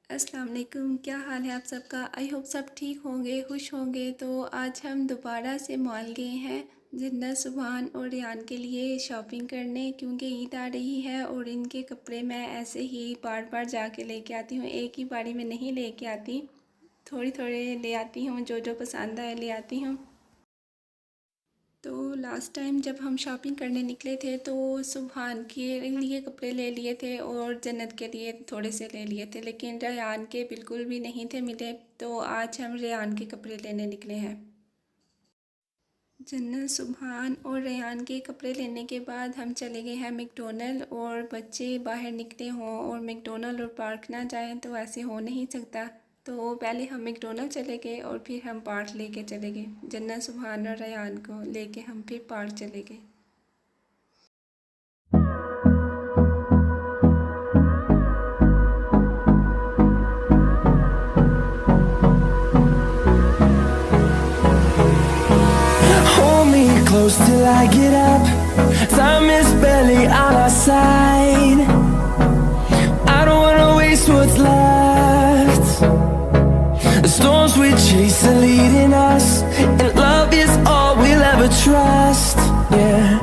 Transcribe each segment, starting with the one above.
अस्सलाम वालेकुम, क्या हाल है आप सबका। आई होप सब ठीक होंगे, खुश होंगे। तो आज हम दोबारा से मॉल गए हैं जन्नत, सुभान और रेयान के लिए शॉपिंग करने, क्योंकि ईद आ रही है और इनके कपड़े मैं ऐसे ही बार बार जाके लेके आती हूँ, एक ही बारी में नहीं लेके आती, थोड़ी थोड़े ले आती हूँ, जो जो पसंद आए ले आती हूँ। तो लास्ट टाइम जब हम शॉपिंग करने निकले थे तो सुभान के लिए कपड़े ले लिए थे और जन्नत के लिए थोड़े से ले लिए थे, लेकिन रेयान के बिल्कुल भी नहीं थे मिले। तो आज हम रेयान के कपड़े लेने निकले हैं। जन्नत, सुभान और रेयान के कपड़े लेने के बाद हम चले गए हैं मैकडॉनल्ड। और बच्चे बाहर निकले हों और मैकडॉनल्ड और पार्क ना जाएं तो ऐसे हो नहीं सकता। तो पहले हम मैकडॉनल्ड चले गए और फिर हम पार्क लेके चले गए। जन्नत, सुभान और रेयान को लेके हम फिर पार्क चले गए। Hold me close till I get up. Time is barely on our side. I don't wanna waste what's left. The storms we chase are leading us, and love is all we'll ever trust. Yeah,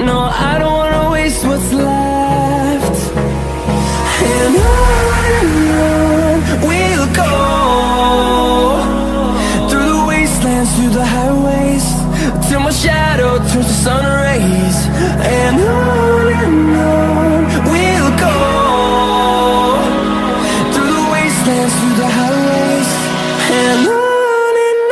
no, I don't wanna waste what's left. And on we'll go, through the wastelands, through the highways, till my shadow turns to sun rays. And on we'll go, through the wastelands, through the highways. And on we'll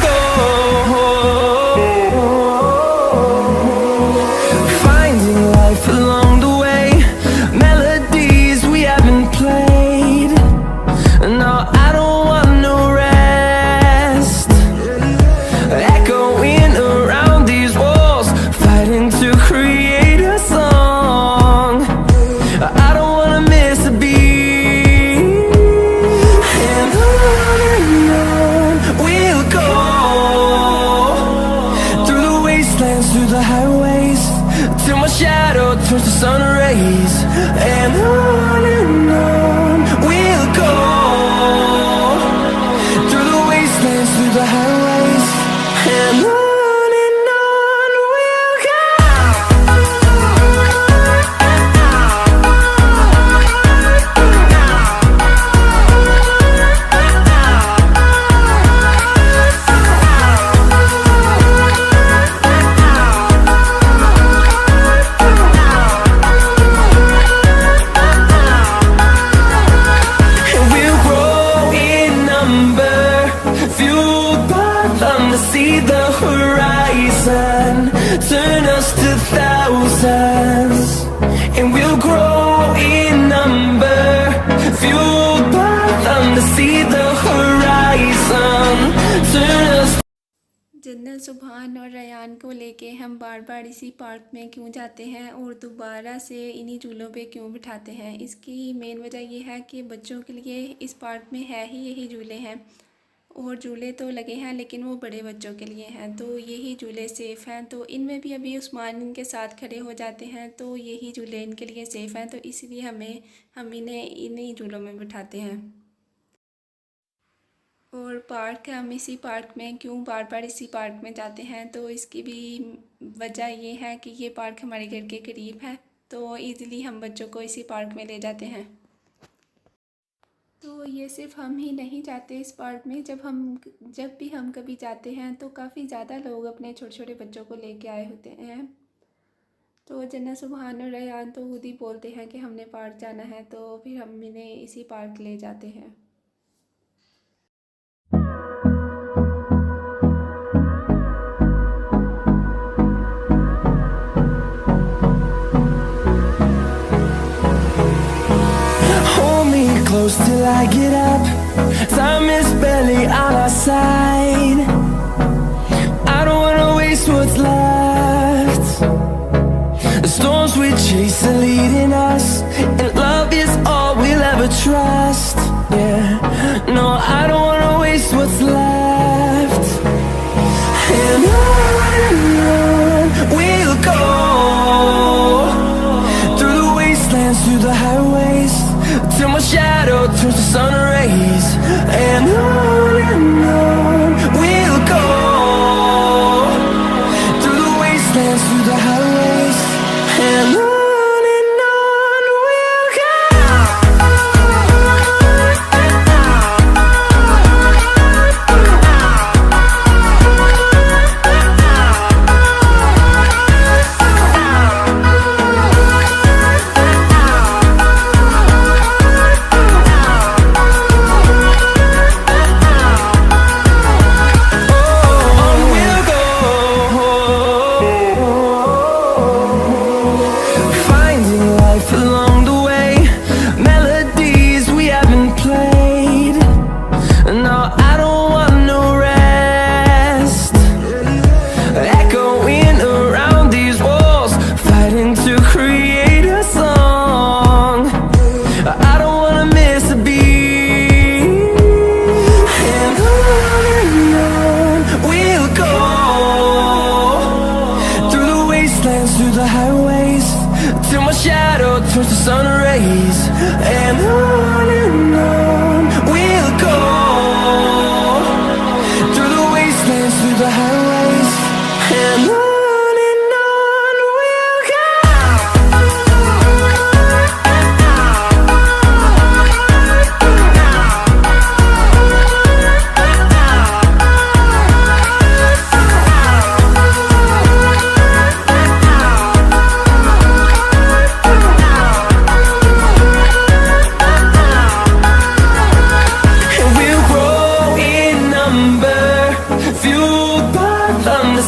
go. Finding life along the way, melodies we haven't played. No, I don't want no rest. Echoing around these walls, fighting to create a song. I don't wanna miss a beat. And on we'll go, through the wastelands, through the highways, till my shadow turns to sun rays. And on we'll go, through the wastelands, through the highways. And on we'll go. And we'll grow in number, fueled by them to see the horizon, turn us to thousands. And we'll grow in number, fueled by them to see the horizon, turn us. जन्नत, सुभान और Ryan को लेके हम बार बार इसी park में क्यों जाते हैं और दोबारा से इन्हीं झूलों पे क्यों बिठाते हैं। इसकी मेन वजह ये है कि बच्चों के लिए इस पार्क में है ही यही झूले हैं, और झूले तो लगे हैं लेकिन वो बड़े बच्चों के लिए हैं, तो यही झूले सेफ़ हैं। तो इनमें भी अभी उस्मान इनके साथ खड़े हो जाते हैं, तो यही झूले इनके लिए सेफ़ हैं, तो इसलिए हम इन्हें इन्हीं झूलों में बिठाते हैं। और पार्क है, हम इसी पार्क में क्यों बार बार इसी पार्क में जाते हैं, तो इसकी भी वजह ये है कि ये पार्क हमारे घर के करीब है, तो इजीली हम बच्चों को इसी पार्क में ले जाते हैं। तो ये सिर्फ हम ही नहीं जाते इस पार्क में, जब भी हम कभी जाते हैं तो काफ़ी ज़्यादा लोग अपने छोटे छोटे बच्चों को लेके आए होते हैं। तो जन्नत, सुभान और रेयान तो खुद ही बोलते हैं कि हमने पार्क जाना है, तो फिर हम इन्हें इसी पार्क ले जाते हैं। close till I get up. Time is barely on our side. I don't wanna waste waste what's left. The storms we chase are leading us, and love is all we'll ever trust. Yeah, no, I don't wanna waste what's left. And on we'll go, through the wastelands, through the highways, till my shadow turns to sun rays. And on we'll go, through the wastelands, through the highways, and on we'll go. Through the highways, till my shadow turns to sun rays. And on we'll go, through the wastelands, through the highways, and on we'll go.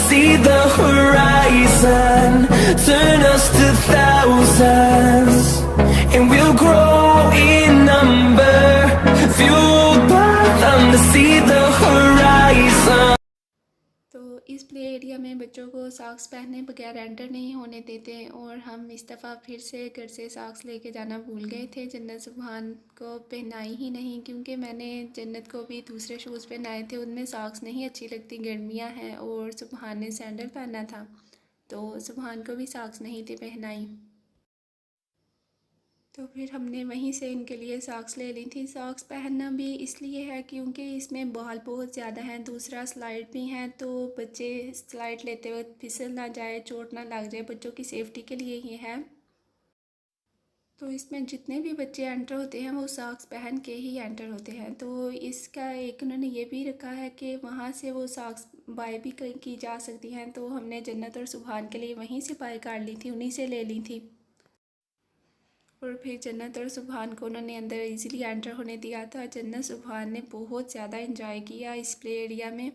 See the horizon, turn us to thousands, and we'll grow in number, fueled by them to see the horizon. तो इस play area में बच्चों को socks पहने बगैर enter नहीं होने देते, और हम इस दफ़ा फिर से घर से सॉक्स लेके जाना भूल गए थे। जन्नत सुभान को पहनाई ही नहीं, क्योंकि मैंने जन्नत को भी दूसरे शूज़ पहनाए थे, उनमें सॉक्स नहीं अच्छी लगती, गर्मियाँ हैं, और सुभान ने सैंडल पहना था, तो सुभान को भी सॉक्स नहीं थे पहनाई। तो फिर हमने वहीं से इनके लिए सॉक्स ले ली थी। सॉक्स पहनना भी इसलिए है क्योंकि इसमें बॉल बहुत ज़्यादा हैं, दूसरा स्लाइड भी हैं, तो बच्चे स्लाइड लेते वक्त फिसल ना जाए, चोट ना लग जाए, बच्चों की सेफ्टी के लिए ये है। तो इसमें जितने भी बच्चे एंटर होते हैं वो सॉक्स पहन के ही एंटर होते हैं। तो इसका एक उन्होंने ये भी रखा है कि वहाँ से वो सॉक्स बाय भी की जा सकती हैं, तो हमने जन्नत और सुभान के लिए वहीं से बाय कर ली थी, उन्हीं से ले ली थी। और फिर जन्नत और सुभान को उन्होंने अंदर इजीली एंटर होने दिया था। जन्नत सुभान ने बहुत ज़्यादा एंजॉय किया इस प्ले एरिया में।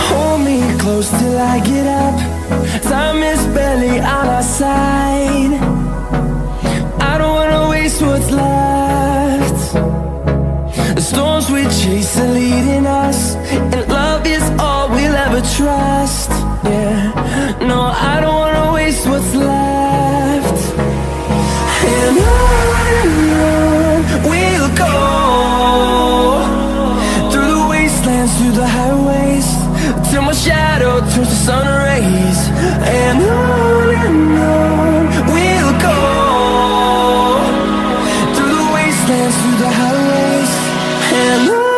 Hold me close till I get up. Time is barely on our side. I don't wanna waste what's left. The storms we chase are leading us, and love is all we'll ever trust. Yeah, no, I don't wanna waste what's left. And on we'll go, through the wastelands, through the highways, till my shadow turns to sun rays. And on we'll go, through the wastelands, through the highways, and on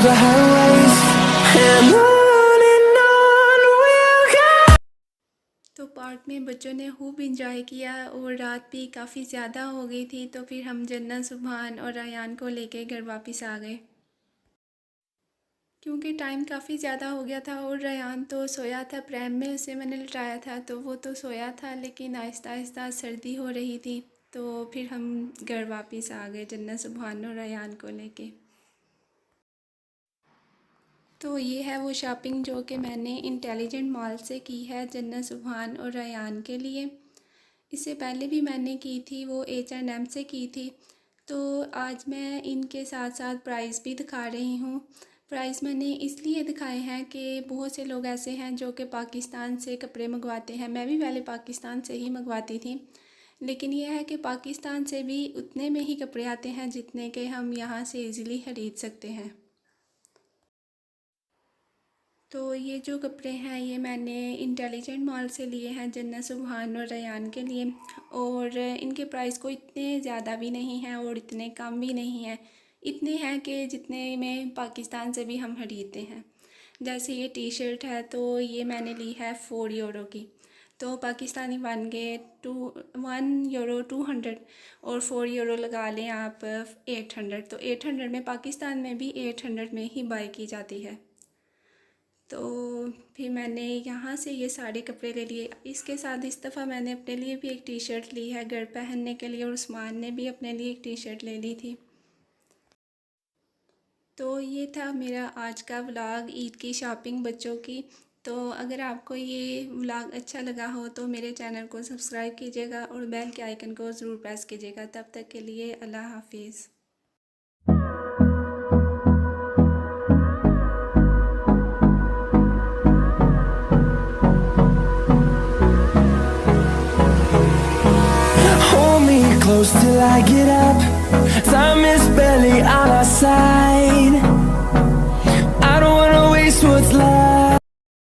the highways, and on we'll go. तो park में बच्चों ने खूब enjoy किया और रात भी काफ़ी ज़्यादा हो गई थी, तो फिर हम जन्नत, सुभान और रायान को लेके घर वापस आ गए क्योंकि टाइम काफ़ी ज़्यादा हो गया था। और रायान तो सोया था प्रैम में, उसे मैंने लिटाया था तो वो तो सोया था, लेकिन आहिस्ता आहिस्ता सर्दी हो रही थी, तो फिर हम घर वापस आ गए जन्नत, सुभान और रायान को लेके। तो ये है वो शॉपिंग जो कि मैंने इंटेलिजेंट मॉल से की है जन्नत, सुभान और रायान के लिए। इससे पहले भी मैंने की थी, वो H&M से की थी। तो आज मैं इनके साथ साथ प्राइस भी दिखा रही हूँ। प्राइस मैंने इसलिए दिखाए हैं कि बहुत से लोग ऐसे हैं जो कि पाकिस्तान से कपड़े मंगवाते हैं। मैं भी पहले पाकिस्तान से ही मंगवाती थी, लेकिन यह है कि पाकिस्तान से भी उतने में ही कपड़े आते हैं जितने के हम यहाँ से इजीली ख़रीद सकते हैं। तो ये जो कपड़े हैं ये मैंने इंटेलिजेंट मॉल से लिए हैं जन्नत, सुभान और रायान के लिए। और इनके प्राइस को इतने ज़्यादा भी नहीं हैं और इतने कम भी नहीं हैं, इतने हैं कि जितने में पाकिस्तान से भी हम खरीदते हैं। जैसे ये टी शर्ट है तो ये मैंने ली है 4 यूरो की, तो पाकिस्तानी बन गए 1 यूरो 200 और 4 यूरो लगा लें आप 800। तो 800 में पाकिस्तान में भी 800 में ही बाई की जाती है। तो फिर मैंने यहाँ से ये सारे कपड़े ले लिए। इसके साथ इस दफ़ा मैंने अपने लिए भी एक टी शर्ट ली है घर पहनने के लिए, और उस्मान ने भी अपने लिए एक टी शर्ट ले ली थी। तो ये था मेरा आज का व्लॉग ईद की शॉपिंग बच्चों की। तो अगर आपको ये व्लॉग अच्छा लगा हो तो मेरे चैनल को सब्सक्राइब कीजिएगा और बेल के आइकन को ज़रूर प्रेस कीजिएगा। तब तक के लिए अल्लाह हाफिज़। Hold me close till I get up. Time is barely on our side. I don't wanna waste what's left.